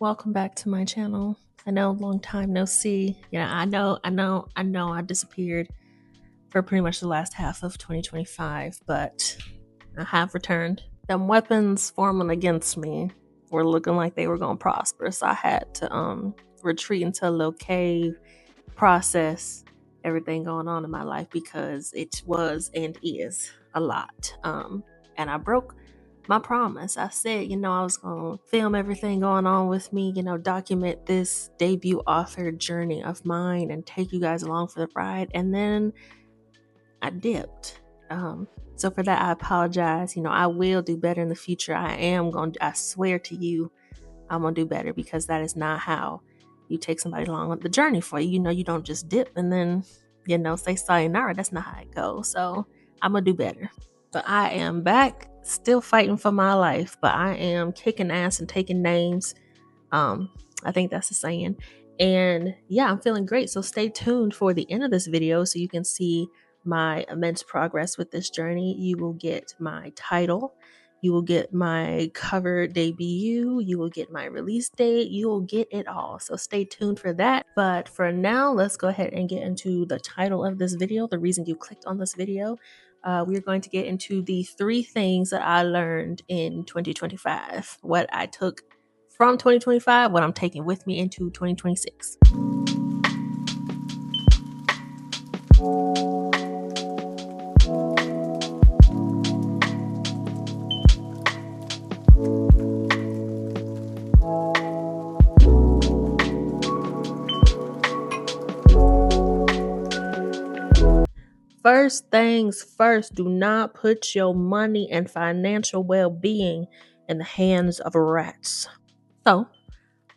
welcome back to my channel. I know, long time no see. I know I disappeared for pretty much the last half of 2025, but I have returned. Them weapons forming against me were looking like they were gonna prosper, so I had to retreat into a little cave, process everything going on in my life because it was and is a lot. And I broke my promise. I said, I was going to film everything going on with me, document this debut author journey of mine and take you guys along for the ride. And then I dipped. So for that, I apologize. I will do better in the future. I swear to you, I'm going to do better because that is not how you take somebody along on the journey for you. You don't just dip and then, say sayonara. That's not how it goes. So I'm going to do better. But I am back, still fighting for my life, but I am kicking ass and taking names. I think that's the saying. And yeah, I'm feeling great. So stay tuned for the end of this video so you can see my immense progress with this journey. You will get my title. You will get my cover debut. You will get my release date. You will get it all. So stay tuned for that. But for now, let's go ahead and get into the title of this video, the reason you clicked on this video. We're going to get into the 3 things that I learned in 2025, what I took from 2025, what I'm taking with me into 2026. First things first, do not put your money and financial well-being in the hands of rats. So,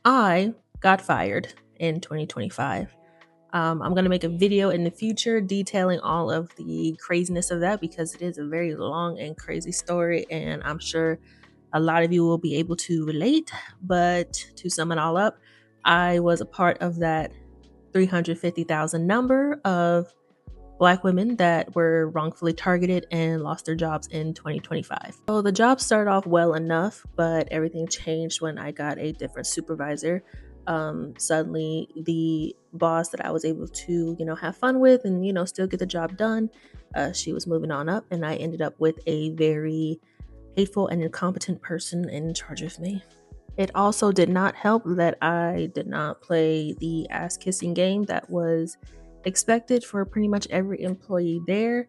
I got fired in 2025. I'm going to make a video in the future detailing all of the craziness of that because it is a very long and crazy story, and I'm sure a lot of you will be able to relate. But to sum it all up, I was a part of that 350,000 number of Black women that were wrongfully targeted and lost their jobs in 2025. So the job started off well enough, but everything changed when I got a different supervisor. Suddenly the boss that I was able to, have fun with and, still get the job done, she was moving on up, and I ended up with a very hateful and incompetent person in charge of me. It also did not help that I did not play the ass kissing game that was expected for pretty much every employee there,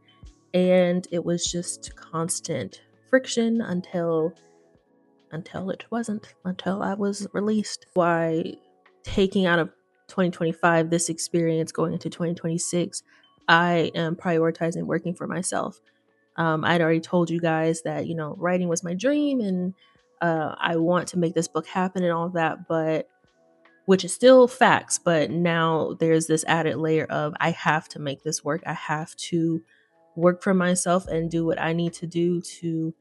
and it was just constant friction until it wasn't, until I was released. Why taking out of 2025 this experience going into 2026, I am prioritizing working for myself. I'd already told you guys that writing was my dream, and I want to make this book happen and all of that, but which is still facts, but now there's this added layer of I have to make this work. I have to work for myself and do what I need to do to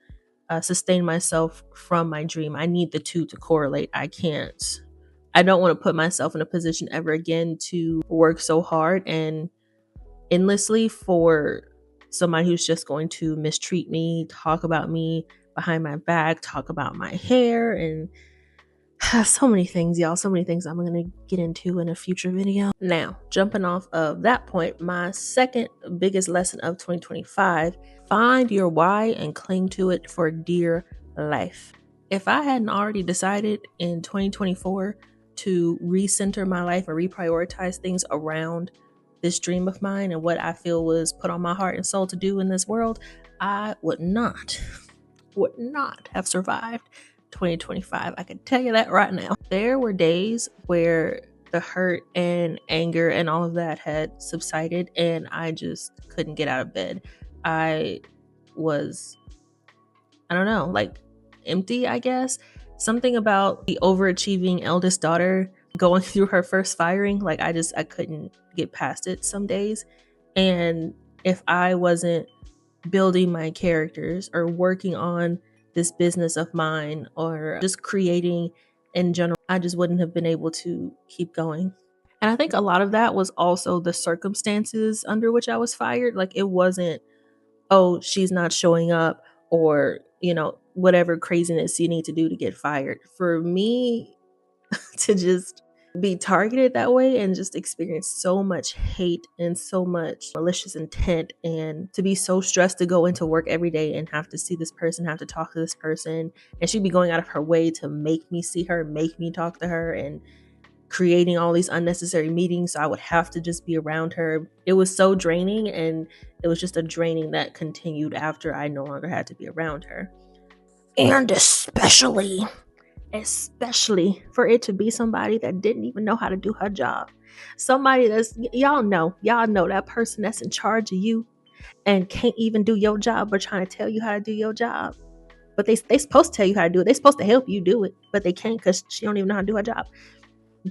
sustain myself from my dream. I need the two to correlate. I don't want to put myself in a position ever again to work so hard and endlessly for somebody who's just going to mistreat me, talk about me behind my back, talk about my hair, and so many things, y'all. So many things I'm going to get into in a future video. Now, jumping off of that point, my second biggest lesson of 2025, find your why and cling to it for dear life. If I hadn't already decided in 2024 to recenter my life and reprioritize things around this dream of mine and what I feel was put on my heart and soul to do in this world, I would not have survived 2025. I can tell you that right now. There were days where the hurt and anger and all of that had subsided and I just couldn't get out of bed. I was, like empty, I guess. Something about the overachieving eldest daughter going through her first firing, like I couldn't get past it some days. And if I wasn't building my characters or working on this business of mine or just creating in general, I just wouldn't have been able to keep going. And I think a lot of that was also the circumstances under which I was fired. Like it wasn't, oh, she's not showing up or, whatever craziness you need to do to get fired. For me to just be targeted that way and just experience so much hate and so much malicious intent, and to be so stressed to go into work every day and have to see this person, have to talk to this person, and she'd be going out of her way to make me see her, make me talk to her, and creating all these unnecessary meetings so I would have to just be around her. It was so draining, and it was just a draining that continued after I no longer had to be around her. And especially for it to be somebody that didn't even know how to do her job. Somebody that's, y'all know that person that's in charge of you and can't even do your job, but trying to tell you how to do your job. But they supposed to tell you how to do it. They supposed to help you do it, but they can't because she don't even know how to do her job.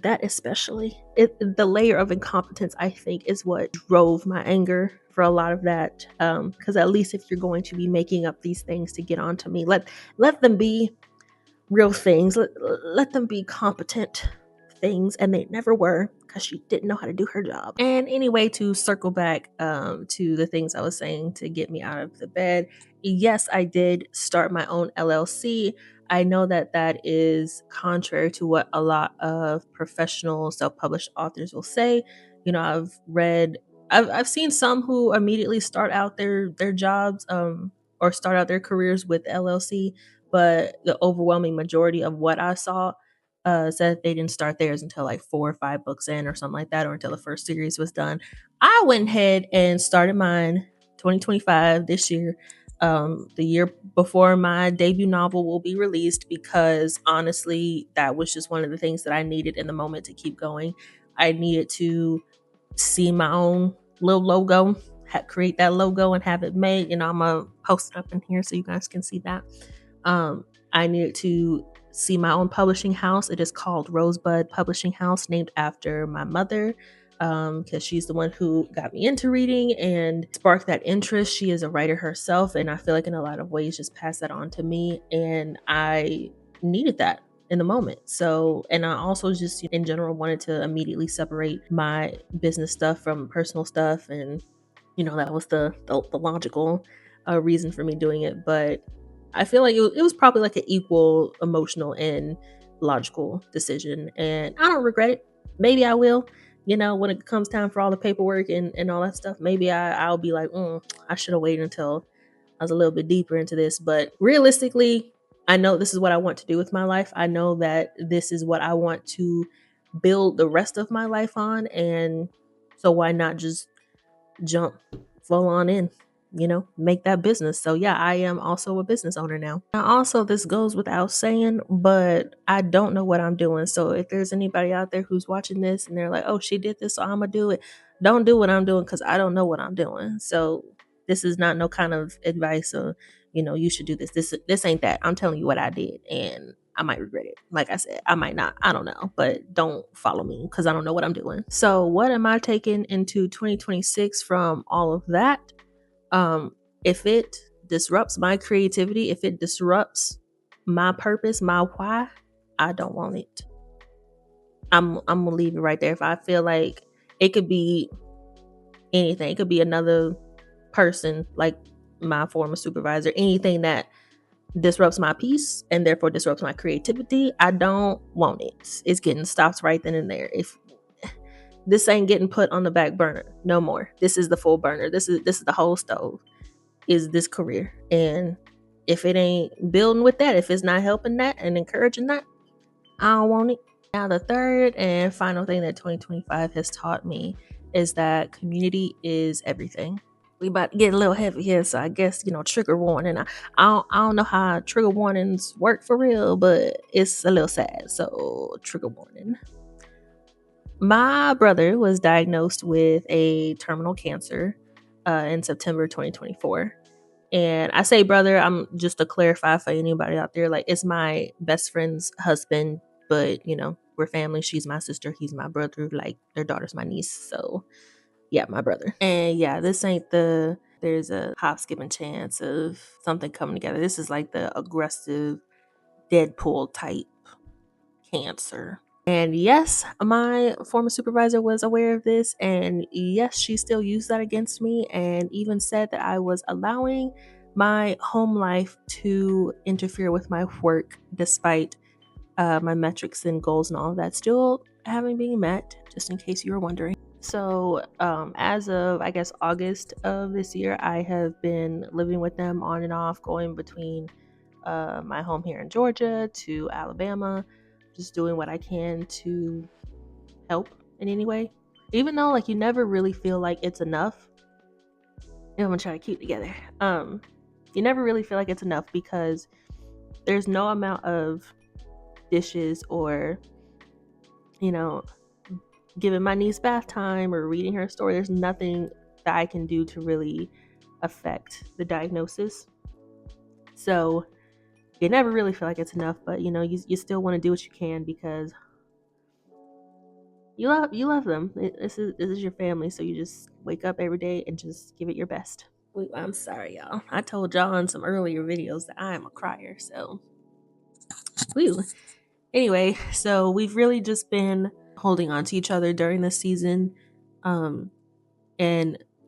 That especially, the layer of incompetence, I think, is what drove my anger for a lot of that. Because at least if you're going to be making up these things to get onto me, let them be real things. Let them be competent things, and they never were, because she didn't know how to do her job. And anyway, to circle back to the things I was saying to get me out of the bed, yes, I did start my own LLC. I know that that is contrary to what a lot of professional self-published authors will say. You know, I've seen some who immediately start out their jobs or start out their careers with LLC, but the overwhelming majority of what I saw said they didn't start theirs until like 4 or 5 books in or something like that, or until the first series was done. I went ahead and started mine 2025 this year, the year before my debut novel will be released, because honestly, that was just one of the things that I needed in the moment to keep going. I needed to see my own little logo, create that logo and have it made. You know, I'm gonna post it up in here so you guys can see that. I needed to see my own publishing house. It is called Rosebud Publishing House, named after my mother, because she's the one who got me into reading and sparked that interest. She is a writer herself, and I feel like in a lot of ways just passed that on to me, and I needed that in the moment. So, and I also just in general wanted to immediately separate my business stuff from personal stuff, and that was the logical reason for me doing it. But I feel like it was probably like an equal emotional and logical decision, and I don't regret it. Maybe I will, when it comes time for all the paperwork and all that stuff. Maybe I'll be like, I should have waited until I was a little bit deeper into this. But realistically, I know this is what I want to do with my life. I know that this is what I want to build the rest of my life on, and so why not just jump full on in, make that business. So yeah, I am also a business owner now. Now also, this goes without saying, but I don't know what I'm doing. So if there's anybody out there who's watching this and they're like, oh, she did this, so I'm gonna do it, don't do what I'm doing, because I don't know what I'm doing. So this is not no kind of advice or you should do this ain't that. I'm telling you what I did, and I might regret it. Like I said, I might not. I don't know. But don't follow me, because I don't know what I'm doing. So what am I taking into 2026 from all of that? If it disrupts my creativity, if it disrupts my purpose, my why, I don't want it. I'm gonna leave it right there. If I feel like it could be anything, it could be another person, like my former supervisor, anything that disrupts my peace and therefore disrupts my creativity, I don't want it. It's getting stopped right then and there. If this ain't getting put on the back burner no more, this is the full burner. This is the whole stove, is this career. And if it ain't building with that, if it's not helping that and encouraging that, I don't want it. Now, the third and final thing that 2025 has taught me is that community is everything. We about to get a little heavy here, so I guess, trigger warning. I don't know how trigger warnings work for real, but it's a little sad, so trigger warning. My brother was diagnosed with a terminal cancer in September 2024. And I say brother, I'm just to clarify for anybody out there, like, it's my best friend's husband, but we're family. She's my sister, he's my brother, like their daughter's my niece. So yeah, my brother. And yeah, this ain't there's a hop, skip, and chance of something coming together. This is like the aggressive Deadpool type cancer. And yes, my former supervisor was aware of this, and yes, she still used that against me, and even said that I was allowing my home life to interfere with my work, despite My metrics and goals and all of that still haven't been met, just in case you were wondering. So, as of, I guess, August of this year, I have been living with them on and off, going between my home here in Georgia to Alabama, just doing what I can to help in any way. Even though, like, you never really feel like it's enough. I'm gonna try to keep it together. You never really feel like it's enough because there's no amount of dishes or, you know, giving my niece bath time or reading her a story. There's nothing that I can do to really affect the diagnosis. So you never really feel like it's enough, but you still want to do what you can because you love them. This is your family, so you just wake up every day and just give it your best. I'm sorry, y'all. I told y'all in some earlier videos that I am a crier, so woo. Anyway, so we've really just been holding on to each other during this season. And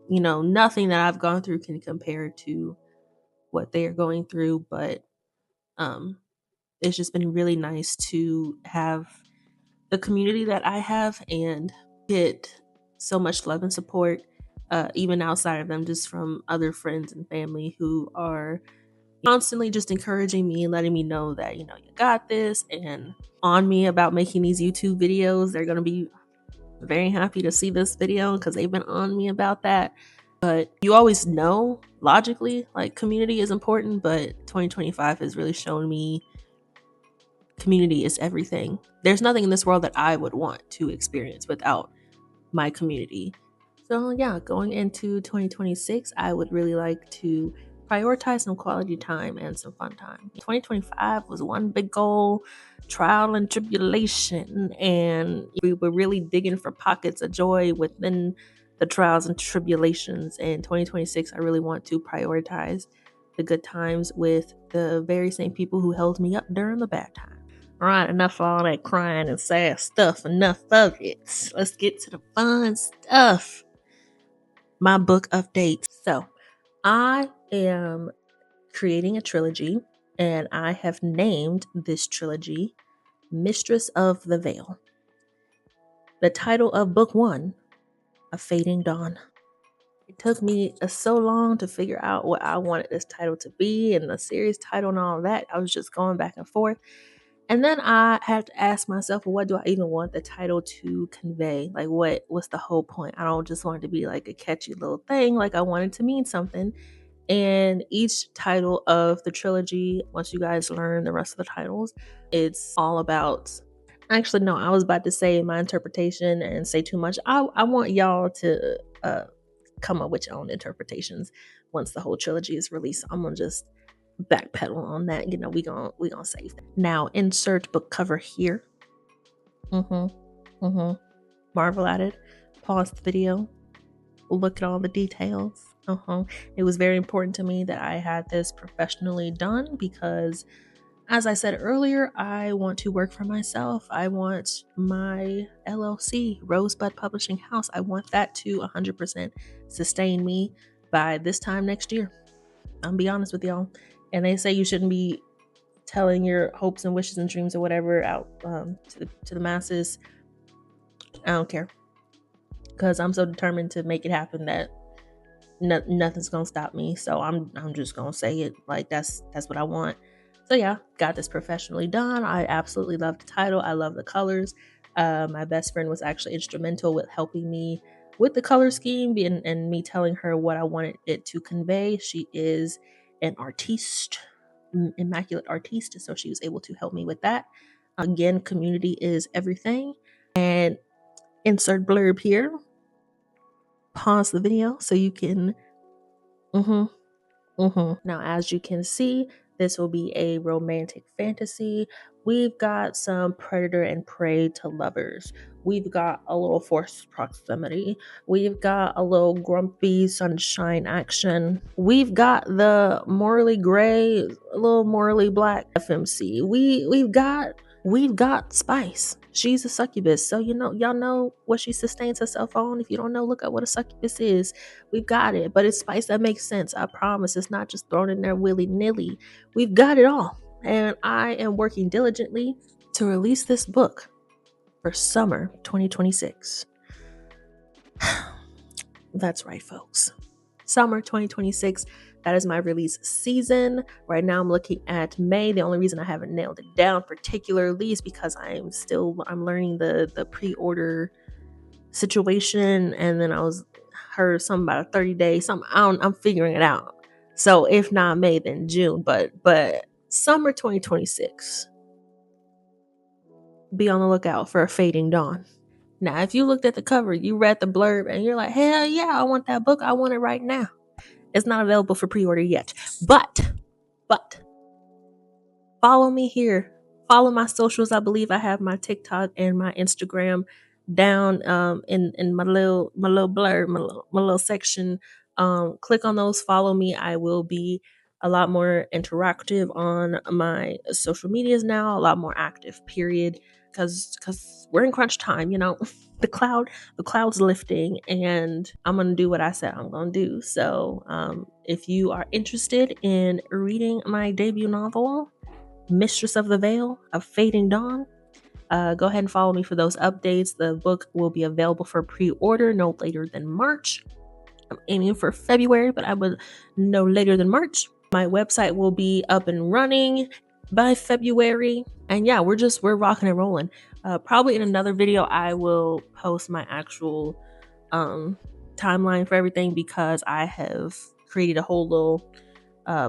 nothing that I've gone through can compare to what they are going through, but it's just been really nice to have the community that I have and get so much love and support, even outside of them, just from other friends and family who are constantly just encouraging me and letting me know that you got this, and on me about making these YouTube videos. They're going to be very happy to see this video because they've been on me about that. But you always know logically, like, community is important, but 2025 has really shown me community is everything. There's nothing in this world that I would want to experience without my community. So yeah, going into 2026, I would really like to prioritize some quality time and some fun time. 2025 was one big goal, trial and tribulation, and we were really digging for pockets of joy within the trials and tribulations. And 2026, I really want to prioritize the good times with the very same people who held me up during the bad times. All right, enough of all that crying and sad stuff. Enough of it. Let's get to the fun stuff. My book updates. So, I am creating a trilogy, and I have named this trilogy Mistress of the Veil. The title of book 1, A Fading Dawn. It took me so long to figure out what I wanted this title to be and the series title and all of that. I was just going back and forth. And then I had to ask myself, well, what do I even want the title to convey? Like, what's the whole point? I don't just want it to be like a catchy little thing. Like, I want it to mean something. And each title of the trilogy, once you guys learn the rest of the titles, it's all about... Actually, no, I was about to say my interpretation and say too much. I want y'all to come up with your own interpretations once the whole trilogy is released. I'm gonna just backpedal on that. We gonna save that. Now insert book cover here. Marvel at it. Pause the video. Look at all the details. It was very important to me that I had this professionally done because, as I said earlier, I want to work for myself. I want my LLC, Rosebud Publishing House. I want that to 100% sustain me by this time next year. I'll be honest with y'all. And they say you shouldn't be telling your hopes and wishes and dreams or whatever out to the masses. I don't care, because I'm so determined to make it happen that nothing's gonna stop me. So I'm just gonna say it. Like, that's what I want. So yeah, got this professionally done. I absolutely love the title. I love the colors. My best friend was actually instrumental with helping me with the color scheme and me telling her what I wanted it to convey. She is an artiste, immaculate artiste, so she was able to help me with that. Again, community is everything. And insert blurb here. Pause the video so you can Now, as you can see, this will be a romantic fantasy. We've got some predator and prey to lovers. We've got a little forced proximity. We've got a little grumpy sunshine action. We've got the morally gray, a little morally black FMC. We've got spice. She's a succubus. So y'all know what she sustains herself on. If you don't know, look up what a succubus is. We've got it, but it's spice that makes sense. I promise. It's not just thrown in there willy-nilly. We've got it all. And I am working diligently to release this book for summer 2026. That's right, folks. Summer 2026. That is my release season. Right now I'm looking at May. The only reason I haven't nailed it down particularly is because I'm learning the pre-order situation, and then I heard something about a 30 days, something I'm figuring it out. So if not May, then June, but summer 2026. Be on the lookout for A Fading Dawn. Now, if you looked at the cover, you read the blurb, and you're like, hell yeah, I want that book. I want it right now. It's not available for pre-order yet. But follow me here. Follow my socials. I believe I have my TikTok and my Instagram down in my little blurb, my little section. Click on those, follow me. I will be a lot more interactive on my social medias now, a lot more active, period. Cause we're in crunch time, you know. the cloud's lifting, and I'm gonna do what I said I'm gonna do. So if you are interested in reading my debut novel, Mistress of the Veil, A Fading Dawn, go ahead and follow me for those updates. The book will be available for pre-order no later than March. I'm aiming for February, but I would no later than March. My website will be up and running by February. And yeah, we're rocking and rolling. Probably in another video, I will post my actual timeline for everything, because I have created a whole little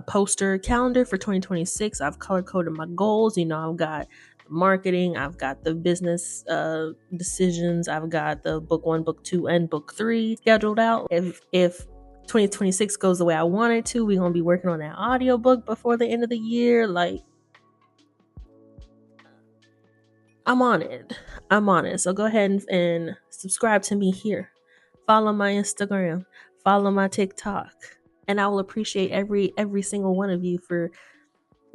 poster calendar for 2026. I've color coded my goals. You know, I've got marketing, I've got the business decisions, I've got the book 1, book 2, and book 3 scheduled out. If 2026 goes the way I want it to, we're gonna be working on that audiobook before the end of the year. Like, I'm on it. So go ahead and subscribe to me here. Follow my Instagram, follow my TikTok, and I will appreciate every single one of you for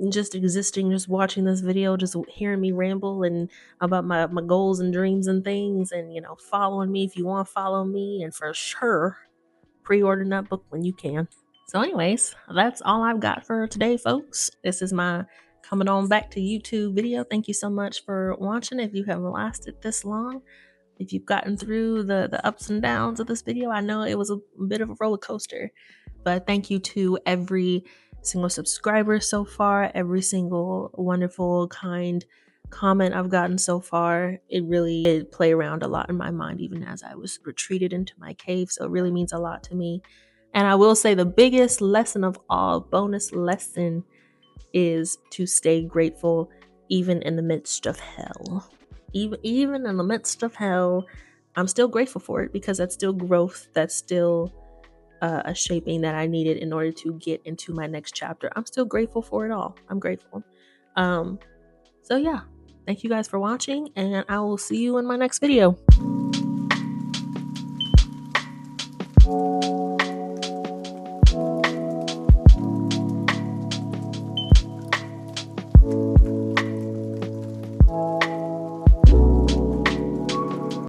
just existing, just watching this video, just hearing me ramble and about my goals and dreams and things, and, you know, following me if you want to follow me, and for sure pre-order that book when you can. So anyways, that's all I've got for today, folks. This is my coming on back to YouTube video. Thank you so much for watching. If you have lasted this long, if you've gotten through the ups and downs of this video, I know it was a bit of a roller coaster, but thank you to every single subscriber so far, every single wonderful, kind comment I've gotten so far. It really did play around a lot in my mind, even as I was retreated into my cave. So it really means a lot to me. And I will say the biggest lesson of all, bonus lesson, is to stay grateful even in the midst of hell. Even in the midst of hell, I'm still grateful for it, because that's still growth. That's still a shaping that I needed in order to get into my next chapter. I'm still grateful for it all. I'm grateful. So yeah, thank you guys for watching, and I will see you in my next video.